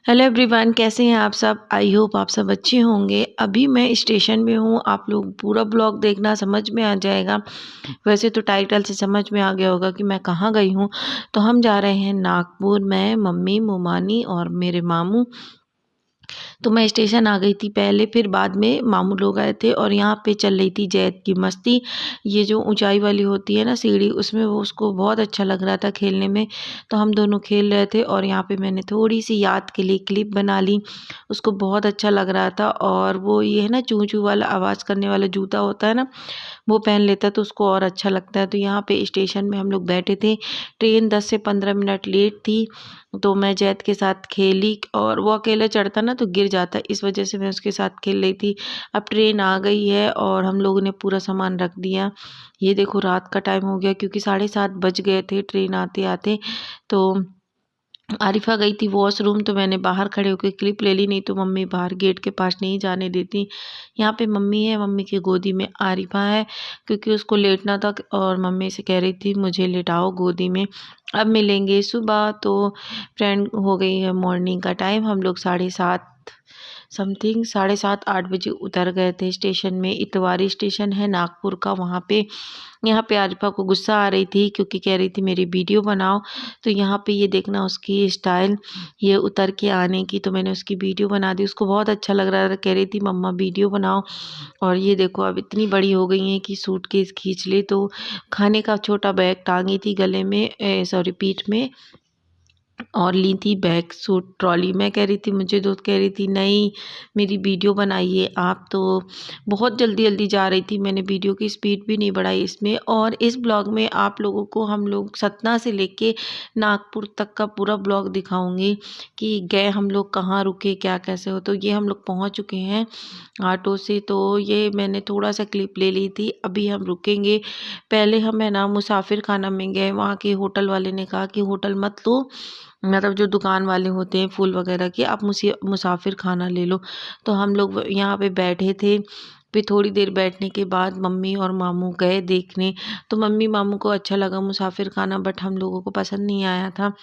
Hello everyone, कैसे हैं आप सब। आई होप आप सब अच्छे होंगे। अभी मैं स्टेशन में हूँ। आप लोग पूरा ब्लॉग देखना, समझ में आ जाएगा। वैसे तो टाइटल से समझ में आ गया होगा कि मैं कहाँ गई हूँ। तो हम जा रहे हैं नागपुर। मैं, मम्मी, मोमानी और मेरे मामू। तो मैं स्टेशन आ गई थी पहले, फिर बाद में मामू लोग आए थे और यहाँ पे चल रही थी जैद की मस्ती। ये जो ऊंचाई वाली होती है ना सीढ़ी, उसमें वो उसको बहुत अच्छा लग रहा था खेलने में। तो हम दोनों खेल रहे थे और यहाँ पे मैंने थोड़ी सी याद के लिए क्लिप बना ली। उसको बहुत अच्छा लग रहा था। और वो ये है ना, चूं चूं वाला आवाज़ करने वाला जूता होता है ना, वो पहन लेता है तो उसको और अच्छा लगता है। तो यहाँ पे स्टेशन में हम लोग बैठे थे। ट्रेन 10 से 15 मिनट लेट थी। तो मैं जैद के साथ खेली और वो अकेला चढ़ता ना तो गिर जाता, इस वजह से मैं उसके साथ खेल रही थी। अब ट्रेन आ गई है और हम लोगों ने पूरा सामान रख दिया। ये देखो रात का टाइम हो गया क्योंकि 7:30 बज गए थे ट्रेन आते आते। तो आरिफा गई थी वॉशरूम, तो मैंने बाहर खड़े होकर क्लिप ले ली, नहीं तो मम्मी बाहर गेट के पास नहीं जाने देती। यहाँ पे मम्मी है, मम्मी की गोदी में आरिफा है क्योंकि उसको लेटना था और मम्मी से कह रही थी मुझे लेटाओ गोदी में। अब मिलेंगे सुबह। तो फ्रेंड हो गई है मॉर्निंग का टाइम। हम लोग 7:30 समथिंग 7:30-8 बजे उतर गए थे स्टेशन में। इतवारी स्टेशन है नागपुर का, वहाँ पे। यहाँ पे आरिफा को गुस्सा आ रही थी क्योंकि कह रही थी मेरी वीडियो बनाओ। तो यहाँ पे ये देखना उसकी स्टाइल, ये उतर के आने की। तो मैंने उसकी वीडियो बना दी। उसको बहुत अच्छा लग रहा था, कह रही थी मम्मा वीडियो बनाओ। और ये देखो अब इतनी बड़ी हो गई हैं कि सूटकेस खींच ले। तो खाने का छोटा बैग टांगी थी गले में, सॉरी पीठ में, और ली थी बैग सूट ट्रॉली। मैं कह रही थी मुझे दो, कह रही थी नहीं मेरी वीडियो बनाइए आप। तो बहुत जल्दी जल्दी जा रही थी, मैंने वीडियो की स्पीड भी नहीं बढ़ाई इसमें। और इस ब्लॉग में आप लोगों को हम लोग सतना से लेके नागपुर तक का पूरा ब्लॉग दिखाऊंगी कि गए हम लोग, कहाँ रुके, क्या कैसे हो। तो ये हम लोग पहुँच चुके हैं ऑटो से। तो ये मैंने थोड़ा सा क्लिप ले ली थी। अभी हम रुकेंगे। पहले हम है ना मुसाफिर खाना में गए। वहाँ के होटल वाले ने कहा कि होटल मत लो, मतलब जो दुकान वाले होते हैं फूल वगैरह के, आप मुसाफिर खाना ले लो। तो हम लोग यहाँ पे बैठे थे। फिर थोड़ी देर बैठने के बाद मम्मी और मामू गए देखने। तो मम्मी मामू को अच्छा लगा मुसाफिर खाना, बट हम लोगों को पसंद नहीं आया था।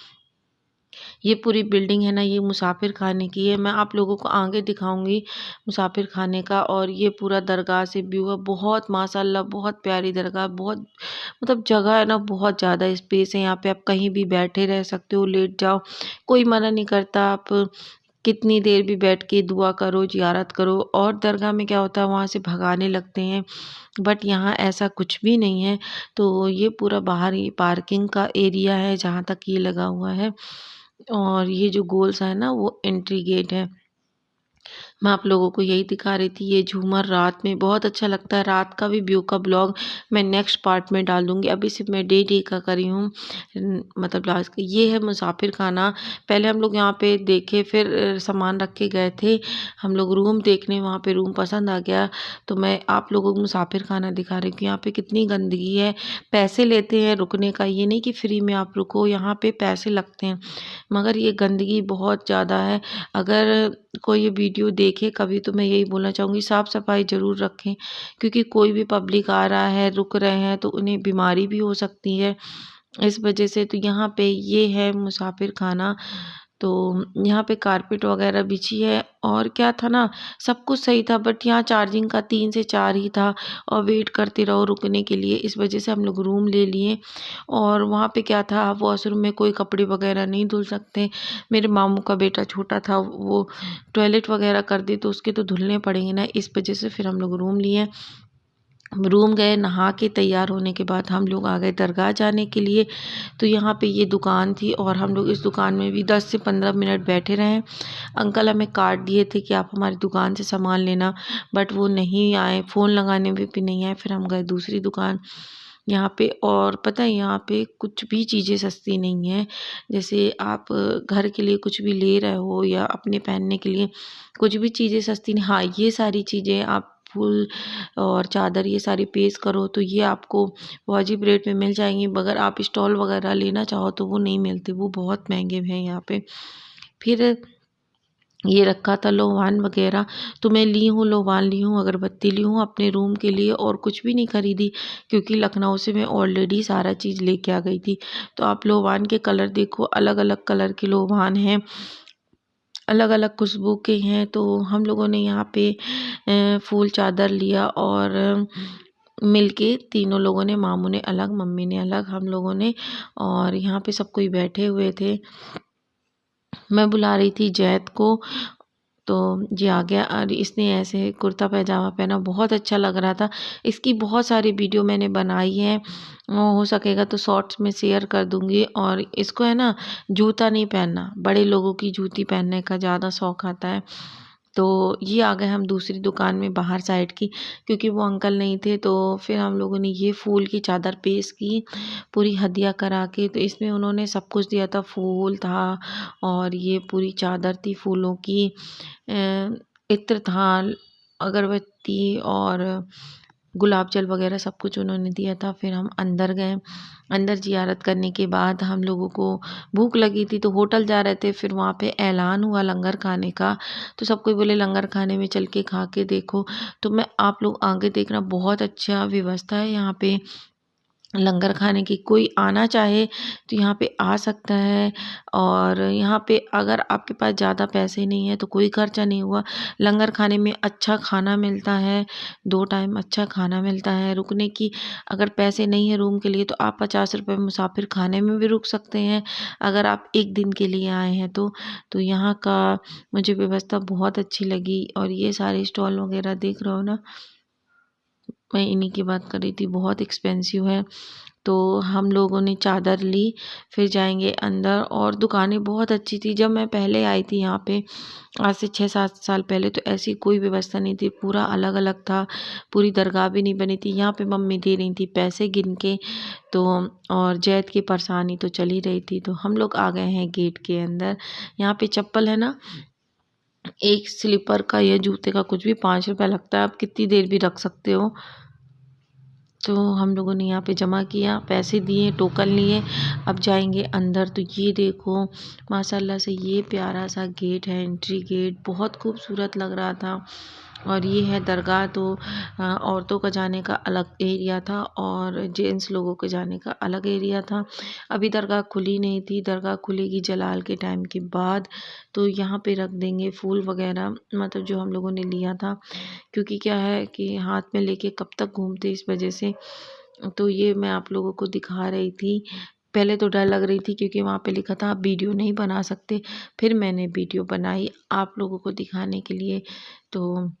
ये पूरी बिल्डिंग है ना, ये मुसाफिर खाने की है। मैं आप लोगों को आगे दिखाऊंगी मुसाफिर खाने का। और ये पूरा दरगाह से व्यू है, बहुत माशाल्लाह बहुत प्यारी दरगाह, बहुत मतलब जगह है ना, बहुत ज़्यादा स्पेस है। यहाँ पे आप कहीं भी बैठे रह सकते हो, लेट जाओ, कोई मना नहीं करता। आप कितनी देर भी बैठ के दुआ करो, जियारत करो। और दरगाह में क्या होता है, वहाँ से भगाने लगते हैं, बट यहाँ ऐसा कुछ भी नहीं है। तो ये पूरा बाहर ही पार्किंग का एरिया है जहाँ तक ये लगा हुआ है। और ये जो गोल सा है ना, वो एंट्री गेट है। मैं आप लोगों को यही दिखा रही थी। ये झूमर रात में बहुत अच्छा लगता है। रात का भी व्यू का ब्लॉग मैं नेक्स्ट पार्ट में डाल दूँगी। अभी सिर्फ मैं डे का करी हूँ, मतलब लास्ट का। ये है मुसाफिर खाना। पहले हम लोग यहाँ पे देखे, फिर सामान रख के गए थे हम लोग रूम देखने। वहाँ पे रूम पसंद आ गया तो मैं आप लोगों को मुसाफिर खाना दिखा रही हूँ कि यहाँ पे कितनी गंदगी है। पैसे लेते हैं रुकने का, ये नहीं कि फ्री में आप रुको, यहाँ पे पैसे लगते हैं। मगर ये गंदगी बहुत ज़्यादा है। अगर कोई ये वीडियो देखे कभी, तो मैं यही बोलना चाहूँगी साफ़ सफाई ज़रूर रखें, क्योंकि कोई भी पब्लिक आ रहा है, रुक रहे हैं, तो उन्हें बीमारी भी हो सकती है इस वजह से। तो यहाँ पे ये है मुसाफिर खाना। तो यहाँ पे कारपेट वगैरह बिछी है। और क्या था ना, सब कुछ सही था, बट यहाँ चार्जिंग का 3 से 4 ही था और वेट करते रहो रुकने के लिए, इस वजह से हम लोग रूम ले लिए। और वहाँ पे क्या था, वॉशरूम में कोई कपड़े वगैरह नहीं धुल सकते। मेरे मामू का बेटा छोटा था, वो टॉयलेट वगैरह कर दे तो उसके तो धुलने पड़ेंगे ना, इस वजह से फिर हम लोग रूम लिए। रूम गए, नहा के तैयार होने के बाद हम लोग आ गए दरगाह जाने के लिए। तो यहाँ पे ये दुकान थी और हम लोग इस दुकान में भी 10 से 15 मिनट बैठे रहे। अंकल हमें कार्ड दिए थे कि आप हमारी दुकान से सामान लेना, बट वो नहीं आए, फ़ोन लगाने में भी नहीं आए। फिर हम गए दूसरी दुकान यहाँ पे। और पता है यहाँ पे कुछ भी चीज़ें सस्ती नहीं है। जैसे आप घर के लिए कुछ भी ले रहे हो या अपने पहनने के लिए, कुछ भी चीज़ें सस्ती नहीं। हाँ, ये सारी चीज़ें आप फूल और चादर ये सारी पेश करो तो ये आपको वाजिब रेट में मिल जाएंगी, मगर आप स्टॉल वगैरह लेना चाहो तो वो नहीं मिलते, वो बहुत महंगे हैं यहाँ पे। फिर ये रखा था लोवान वगैरह, तो मैं ली हूँ लोवान, ली हूँ अगरबत्ती, ली हूँ अपने रूम के लिए, और कुछ भी नहीं खरीदी क्योंकि लखनऊ से मैं ऑलरेडी सारा चीज़ लेके आ गई थी। तो आप लोवान के कलर देखो, अलग अलग कलर के लोवान हैं। अलग अलग खुशबू के हैं। तो हम लोगों ने यहाँ पे फूल चादर लिया और मिलके तीनों लोगों ने, मामू ने अलग, मम्मी ने अलग, हम लोगों ने, और यहाँ पे सब कोई बैठे हुए थे। मैं बुला रही थी जैद को, तो ये आ गया और इसने ऐसे कुर्ता पैजामा पहना, बहुत अच्छा लग रहा था। इसकी बहुत सारी वीडियो मैंने बनाई है, हो सकेगा तो शॉर्ट्स में शेयर कर दूंगी। और इसको है ना जूता नहीं पहनना, बड़े लोगों की जूती पहनने का ज़्यादा शौक आता है। तो ये आ गए हम दूसरी दुकान में बाहर साइड की, क्योंकि वो अंकल नहीं थे। तो फिर हम लोगों ने ये फूल की चादर पेश की पूरी हदिया करा के। तो इसमें उन्होंने सब कुछ दिया था, फूल था और ये पूरी चादर थी फूलों की, इत्र था, अगरबत्ती और गुलाब जल वगैरह सब कुछ उन्होंने दिया था। फिर हम अंदर गए। अंदर ज़ियारत करने के बाद हम लोगों को भूख लगी थी, तो होटल जा रहे थे। फिर वहाँ पे ऐलान हुआ लंगर खाने का, तो सब कोई बोले लंगर खाने में चल के खा के देखो। तो मैं, आप लोग आगे देखना, बहुत अच्छा व्यवस्था है यहाँ पे लंगर खाने की। कोई आना चाहे तो यहाँ पे आ सकता है। और यहाँ पे अगर आपके पास ज़्यादा पैसे नहीं है तो कोई खर्चा नहीं हुआ। लंगर खाने में अच्छा खाना मिलता है, 2 टाइम अच्छा खाना मिलता है। रुकने की अगर पैसे नहीं है रूम के लिए, तो आप 50 रुपये मुसाफिर खाने में भी रुक सकते हैं, अगर आप 1 दिन के लिए आए हैं तो यहाँ का मुझे व्यवस्था बहुत अच्छी लगी। और ये सारे स्टॉल वगैरह देख रहे हो ना, मैं इन्हीं की बात कर रही थी, बहुत एक्सपेंसिव है। तो हम लोगों ने चादर ली, फिर जाएंगे अंदर। और दुकानें बहुत अच्छी थी। जब मैं पहले आई थी यहाँ पे, आज से 6-7 साल पहले, तो ऐसी कोई व्यवस्था नहीं थी, पूरा अलग अलग था। पूरी दरगाह भी नहीं बनी थी। यहाँ पे मम्मी दे रही थी पैसे गिन के, तो और जैद की परेशानी तो चल ही रही थी। तो हम लोग आ गए हैं गेट के अंदर। यहाँ पे चप्पल है ना, एक स्लीपर का या जूते का कुछ भी 5 रुपये लगता है, आप कितनी देर भी रख सकते हो। तो हम लोगों ने यहाँ पे जमा किया, पैसे दिए, टोकन लिए, अब जाएंगे अंदर। तो ये देखो माशाल्लाह से ये प्यारा सा गेट है, एंट्री गेट बहुत खूबसूरत लग रहा था। और ये है दरगाह। तो औरतों का जाने का अलग एरिया था और जेंट्स लोगों के जाने का अलग एरिया था। अभी दरगाह खुली नहीं थी, दरगाह खुलेगी जलाल के टाइम के बाद। तो यहाँ पे रख देंगे फूल वगैरह, मतलब जो हम लोगों ने लिया था, क्योंकि क्या है कि हाथ में लेके कब तक घूमते, इस वजह से। तो ये मैं आप लोगों को दिखा रही थी। पहले तो डर लग रही थी क्योंकि वहाँ पे लिखा था आप वीडियो नहीं बना सकते, फिर मैंने वीडियो बनाई आप लोगों को दिखाने के लिए। तो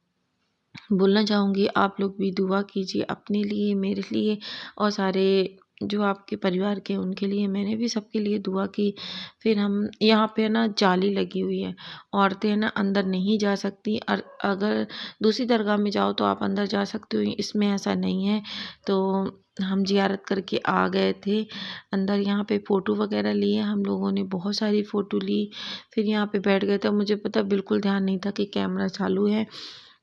बोलना चाहूँगी आप लोग भी दुआ कीजिए अपने लिए, मेरे लिए, और सारे जो आपके परिवार के उनके लिए। मैंने भी सबके लिए दुआ की। फिर हम यहाँ पे ना जाली लगी हुई है, औरतें ना अंदर नहीं जा सकती। और अगर दूसरी दरगाह में जाओ तो आप अंदर जा सकते हो, इसमें ऐसा नहीं है। तो हम जियारत करके आ गए थे अंदर। यहाँ पे फ़ोटो वगैरह लिए हम लोगों ने, बहुत सारी फ़ोटो ली। फिर यहाँ पे बैठ गए थे। मुझे पता बिल्कुल ध्यान नहीं था कि कैमरा चालू है।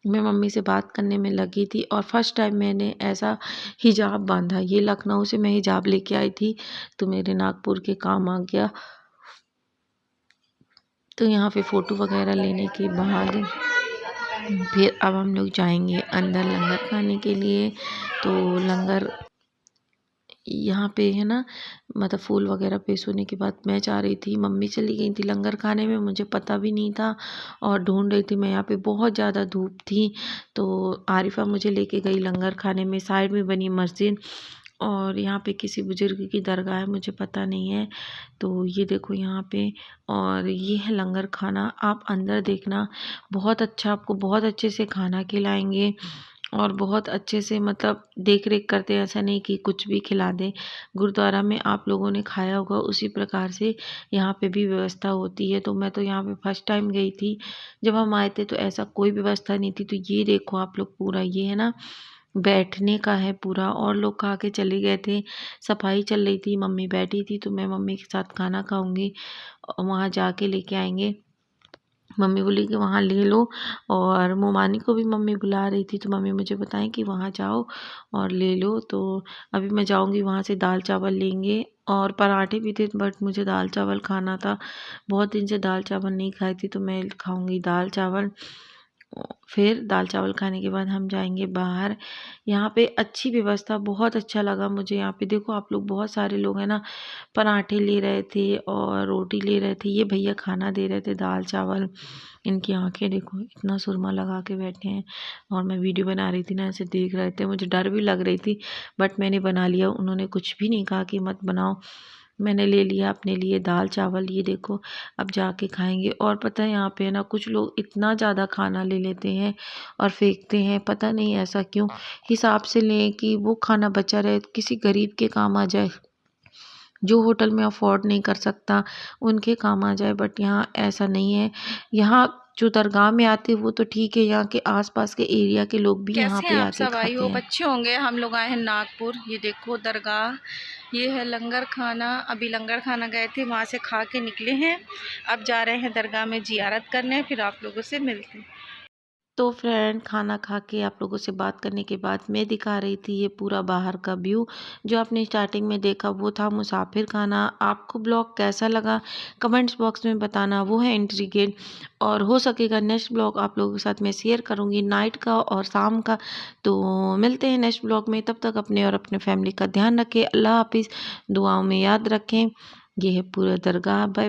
मैं मम्मी से बात करने में लगी थी और फर्स्ट टाइम मैंने ऐसा हिजाब बांधा। ये लखनऊ से मैं हिजाब लेके आई थी, तो मेरे नागपुर के काम आ गया। तो यहाँ पे फ़ोटो वगैरह लेने के बाद फिर अब हम लोग जाएंगे अंदर लंगर खाने के लिए। तो लंगर यहाँ पे है ना, मतलब फूल वगैरह पेश होने के बाद मैं जा रही थी, मम्मी चली गई थी लंगर खाने में, मुझे पता भी नहीं था। और ढूंढ रही थी मैं, यहाँ पे बहुत ज़्यादा धूप थी। तो आरिफा मुझे लेके गई लंगर खाने में, साइड में बनी मस्जिद, और यहाँ पे किसी बुजुर्ग की दरगाह है, मुझे पता नहीं है। तो ये देखो यहाँ पे, और ये है लंगर खाना। आप अंदर देखना, बहुत अच्छा, आपको बहुत अच्छे से खाना खिलाएंगे और बहुत अच्छे से, मतलब देख रेख करते हैं, ऐसा नहीं कि कुछ भी खिला दें। गुरुद्वारा में आप लोगों ने खाया होगा उसी प्रकार से यहाँ पे भी व्यवस्था होती है। तो मैं तो यहाँ पे फर्स्ट टाइम गई थी, जब हम आए थे तो ऐसा कोई व्यवस्था नहीं थी। तो ये देखो आप लोग, पूरा ये है ना बैठने का है पूरा, और लोग खा के चले गए थे। सफाई चल रही थी, मम्मी बैठी थी, तो मैं मम्मी के साथ खाना खाऊंगी और वहाँ जाके लेके आएंगे। मम्मी बोली कि वहाँ ले लो, और मोमानी को भी मम्मी बुला रही थी, तो मम्मी मुझे बताएं कि वहाँ जाओ और ले लो। तो अभी मैं जाऊँगी वहाँ से, दाल चावल लेंगे और पराठे भी थे, बट मुझे दाल चावल खाना था। बहुत दिन से दाल चावल नहीं खाई थी, तो मैं खाऊँगी दाल चावल। फिर दाल चावल खाने के बाद हम जाएंगे बाहर। यहाँ पे अच्छी व्यवस्था, बहुत अच्छा लगा मुझे। यहाँ पे देखो आप लोग, बहुत सारे लोग हैं ना, पराठे ले रहे थे और रोटी ले रहे थे। ये भैया खाना दे रहे थे, दाल चावल। इनकी आंखें देखो, इतना सुरमा लगा के बैठे हैं। और मैं वीडियो बना रही थी ना, ऐसे देख रहे थे, मुझे डर भी लग रही थी, बट मैंने बना लिया। उन्होंने कुछ भी नहीं कहा कि मत बनाओ। मैंने ले लिया अपने लिए दाल चावल। ये देखो, अब जाके खाएंगे। और पता है यहाँ पे ना, कुछ लोग इतना ज़्यादा खाना ले लेते हैं और फेंकते हैं, पता नहीं ऐसा क्यों। हिसाब से लें कि वो खाना बचा रहे, किसी गरीब के काम आ जाए, जो होटल में अफोर्ड नहीं कर सकता उनके काम आ जाए। बट यहाँ ऐसा नहीं है। यहाँ जो दरगाह में आते हैं वो तो ठीक है, यहाँ के आसपास के एरिया के लोग भी यहाँ कैसे हैं पे आप आके सब? आई खाते होप हैं। अच्छे होंगे। हम लोग आए हैं नागपुर। ये देखो दरगाह, ये है लंगर खाना। अभी लंगर खाना गए थे, वहाँ से खा के निकले हैं। अब जा रहे हैं दरगाह में जियारत करने, फिर आप लोगों से मिलते हैं। तो फ्रेंड, खाना खा के आप लोगों से बात करने के बाद मैं दिखा रही थी ये पूरा बाहर का व्यू। जो आपने स्टार्टिंग में देखा वो था मुसाफिर खाना। आपको ब्लॉग कैसा लगा कमेंट्स बॉक्स में बताना। वो है एंट्री गेट। और हो सकेगा नेक्स्ट ब्लॉग आप लोगों के साथ मैं शेयर करूँगी, नाइट का और शाम का। तो मिलते हैं नेक्स्ट ब्लॉग में। तब तक अपने और अपने फैमिली का ध्यान रखें। अल्लाह हाफिज़। दुआओं में याद रखें। ये है पूरा दरगाह। Bye bye.